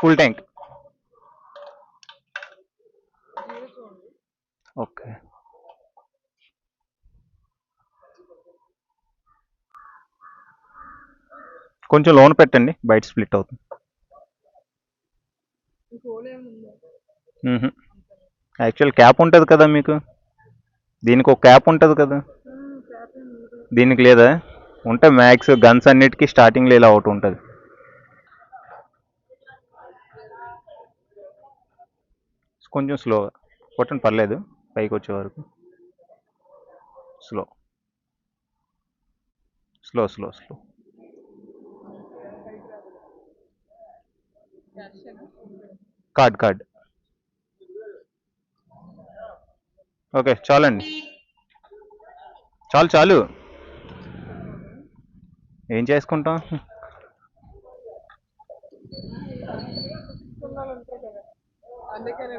Full tank. Okay. కొంచెం loan పెట్టండి, బయట స్ప్లిట్ అవుతుంది. యాక్చువల్ క్యాప్ ఉంటుంది కదా మీకు, దీనికి ఒక క్యాప్ ఉంటుంది కదా, దీనికి లేదా? ఉంటే మ్యాక్స్ గన్స్ అన్నిటికీ స్టార్టింగ్లో ఇలా ఒకటి ఉంటుంది. కొంచెం స్లో కొట్టండి, పర్లేదు, పైకి వచ్చే వరకు. Slow slow slow slow. Card card. Okay చాలండి, చాలు చాలు. ఏం చేసుకుంటాం. అందుకనే